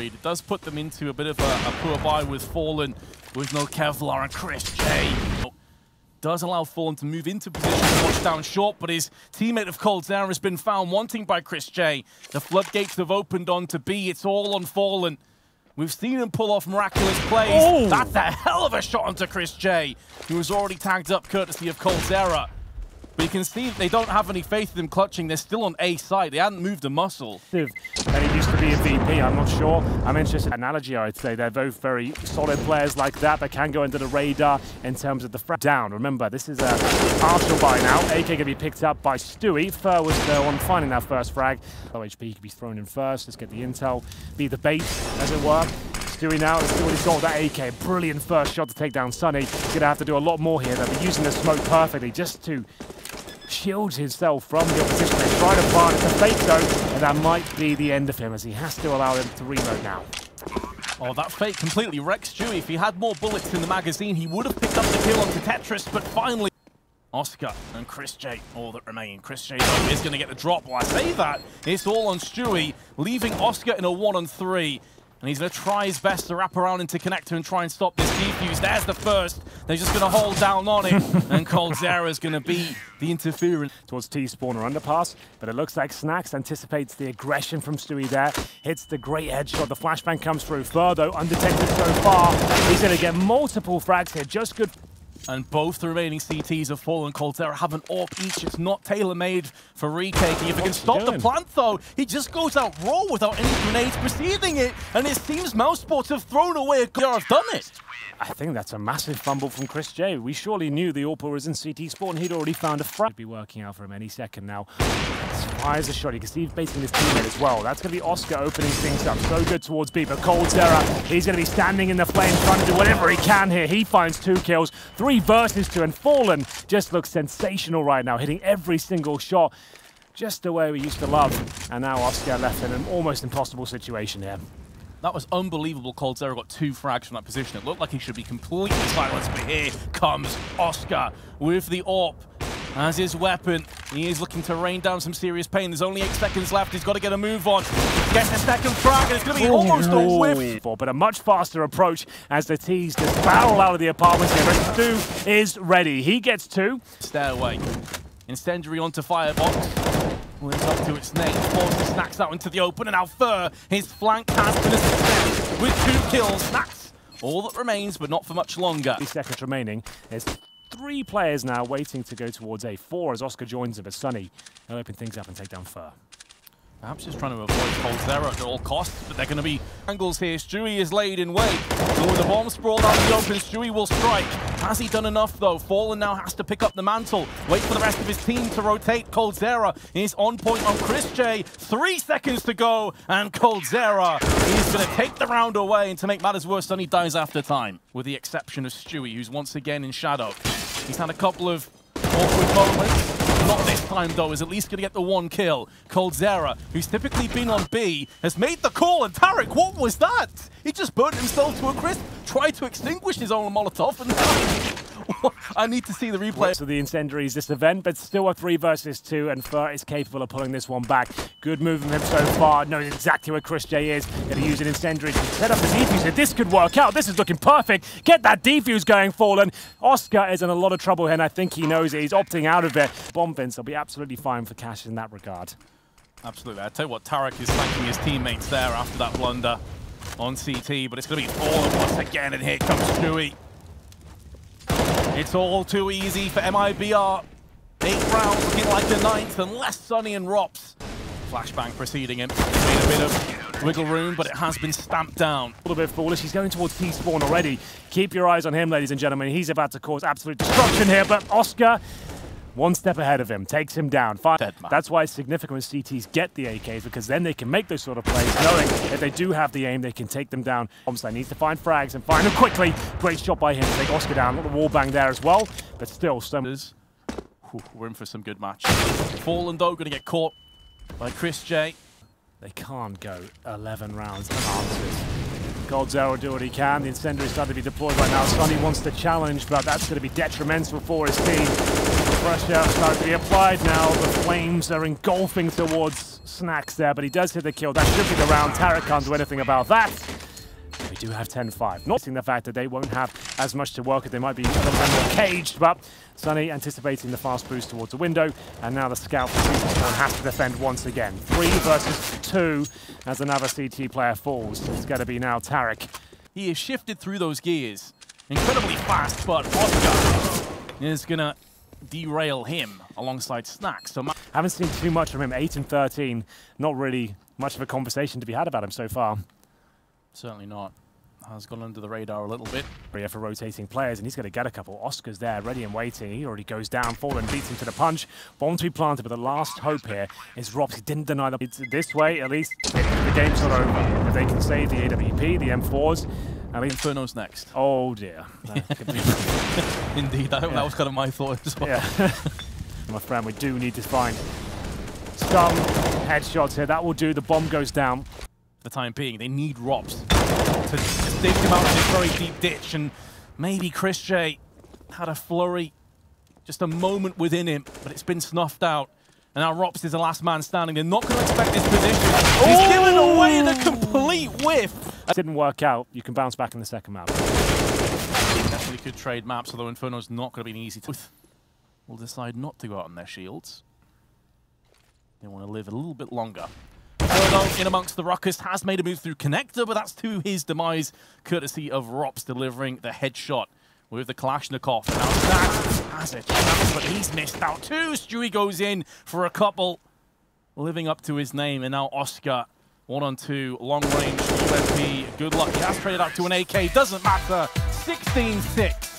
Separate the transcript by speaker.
Speaker 1: read. It does put them into a bit of a poor buy with Fallen, with no Kevlar and Chris J. Does allow Fallen to move into position to watch down short, but his teammate of coldzera has been found wanting by Chris J. The floodgates have opened onto B. It's all on Fallen. We've seen him pull off miraculous plays. Oh. That's a hell of a shot onto Chris J, who was already tagged up courtesy of coldzera. But you can see they don't have any faith in him clutching. They're still on A side. They hadn't moved a muscle.
Speaker 2: And he used to be a VP, I'm not sure. I'm interested in analogy, I'd say. They're both very solid players like that can go under the radar in terms of the frag down. Remember, this is a partial buy now. AK going to be picked up by Stewie. Fur was the one finding that first frag. OHP could be thrown in first. Let's get the intel. Be the bait, as it were. Stewie now has already got that AK. Brilliant first shot to take down Sunny. He's going to have to do a lot more here. They'll be using the smoke perfectly just to shields himself from the opposition. They try to plant. It's a fake though, and that might be the end of him as he has to allow them to reload now.
Speaker 1: Oh, that fake completely wrecks Stewie. If he had more bullets in the magazine, he would have picked up the kill onto Tetris, but finally Oscar and Chris J, all that remain. Chris J though is going to get the drop. Well, I say that, it's all on Stewie, leaving Oscar in a 1-on-3. And he's going to try his best to wrap around into connector and try and stop this defuse. There's the first. They're just going to hold down on it. And coldzera is going to be the interference.
Speaker 2: Towards T-spawner underpass, but it looks like Snacks anticipates the aggression from Stewie there. Hits the great headshot. The flashbang comes through. Further, undetected so far. He's going to get multiple frags here. Just good.
Speaker 1: And both the remaining CTs of Fallen coldzera have an AWP each. It's not tailor-made for retaking. If he can stop the plant, though, he just goes out raw without any grenades preceding it. And it seems Mousesports have thrown away a goal. Have done it.
Speaker 2: I think that's a massive fumble from Chris J. We surely knew the AWP was in CT spawn. He'd already found a frag. Be working out for him any second now. Fires a shot. You can see he's baiting his teammate as well. That's going to be Oscar opening things up. So good towards B, but coldzera, he's going to be standing in the flames trying to do whatever he can here. He finds 2 kills, 3 versus 2, and Fallen just looks sensational right now, hitting every single shot just the way we used to love. And now Oscar left in an almost impossible situation here.
Speaker 1: That was unbelievable. coldzera got 2 frags from that position. It looked like he should be completely silenced, but here comes Oscar with the AWP as his weapon. He is looking to rain down some serious pain. There's only 8 seconds left. He's got to get a move on. Gets a second frag, and it's going to be almost a whiff.
Speaker 2: But a much faster approach as the T's just barrel out of the apartments here. But Stu is ready. He gets 2.
Speaker 1: Stairway. Incendiary onto Firebox. Lives up to its name. Forces Snacks out into the open, and now Fur, his flank has been a success with 2 kills. Snacks, all that remains, but not for much longer.
Speaker 2: 3 seconds remaining. There's 3 players now waiting to go towards A. 4 as Oscar joins him, but Sunny will open things up and take down Fur.
Speaker 1: Perhaps just trying to avoid coldzera at all costs, but they're going to be angles here. Stewie is laid in wait. And with the bomb sprawled out in the open, Stewie will strike. Has he done enough, though? Fallen now has to pick up the mantle. Wait for the rest of his team to rotate. coldzera is on point on Chris J. 3 seconds to go, and coldzera is going to take the round away. And to make matters worse, Sunny dies after time, with the exception of Stewie, who's once again in shadow. He's had a couple of awkward moments. Not this time, though, is at least going to get the 1 kill. coldzera, who's typically been on B, has made the call, and Tarek, what was that? He just burned himself to a crisp, tried to extinguish his own Molotov, and I need to see the replay.
Speaker 2: So the incendiaries this event, but still a 3 versus 2, and Fur is capable of pulling this one back. Good move from him so far. Knows exactly where Chris J is. Going to use an incendiary to set up the defuse. This could work out. This is looking perfect. Get that defuse going, Fallen. Oscar is in a lot of trouble here, and I think he knows it. He's opting out of it. Bomb Vince will be absolutely fine for Cash in that regard.
Speaker 1: Absolutely. I tell you what, Tarek is thanking his teammates there after that blunder on CT, but it's going to be Fallen once again, and here comes Stewie. It's all too easy for MIBR. 8 rounds looking like the 9th, and less Sunny and Rops. Flashbang preceding him. It's been a bit of wiggle room, but it has been stamped down.
Speaker 2: A little bit foolish. He's going towards T-spawn already. Keep your eyes on him, ladies and gentlemen. He's about to cause absolute destruction here, but Oscar, 1 step ahead of him, takes him down. That's why it's significant when CTs get the AKs, because then they can make those sort of plays, knowing if they do have the aim, they can take them down. Bombstein needs to find frags and find them quickly. Great shot by him to take Oscar down. Got the wall bang there as well, but still,
Speaker 1: we're in for some good match. Fallen, though, going to get caught by Chris J.
Speaker 2: They can't go 11 rounds unanswered. coldzera will do what he can. The incendiary is starting to be deployed right now. Sunny wants to challenge, but that's going to be detrimental for his team. pressure starting to be applied now. The flames are engulfing towards Snacks there, but he does hit the kill. That should be the round. Tarek can't do anything about that. We do have 10-5. Not seeing the fact that they won't have as much to work with. They might be a little bit more caged, but Sunny anticipating the fast boost towards the window, and now the scout has to defend once again. 3 versus 2 as another CT player falls. It's going to be now Tarek.
Speaker 1: He has shifted through those gears incredibly fast, but Oscar is going to derail him alongside Snacks. So
Speaker 2: haven't seen too much from him. 8 and 13. Not really much of a conversation to be had about him so far.
Speaker 1: Certainly not. Has gone under the radar a little bit.
Speaker 2: For rotating players, and he's going to get a couple. Oscar's there, ready and waiting. He already goes down, Fallen beats him to the punch. Bomb to be planted, but the last hope here is Rops. He didn't deny the this way, at least the game's not over. If they can save the AWP, the M4s, I mean,
Speaker 1: Inferno's next.
Speaker 2: Oh dear.
Speaker 1: Indeed, that was kind of my thought as well.
Speaker 2: Yeah. My friend, we do need to find some headshots here. That will do. The bomb goes down.
Speaker 1: For the time being, they need Rops to just dig him out of this very deep ditch, and maybe Chris J had a flurry, just a moment within him, but it's been snuffed out. And now Rops is the last man standing. They're not going to expect this position. He's given away the complete whiff.
Speaker 2: It didn't work out. You can bounce back in the second map.
Speaker 1: Definitely could trade maps, although Inferno's not going to be an easy to. Will decide not to go out on their shields. They want to live a little bit longer. Inferno in amongst the ruckus has made a move through Connector, but that's to his demise, courtesy of Rops delivering the headshot with the Kalashnikov. Now that has a chance, but he's missed out too. Stewie goes in for a couple, living up to his name, and now Oscar 1-on-2, long range UMP. Good luck. He has traded out to an AK. Doesn't matter. 16-6.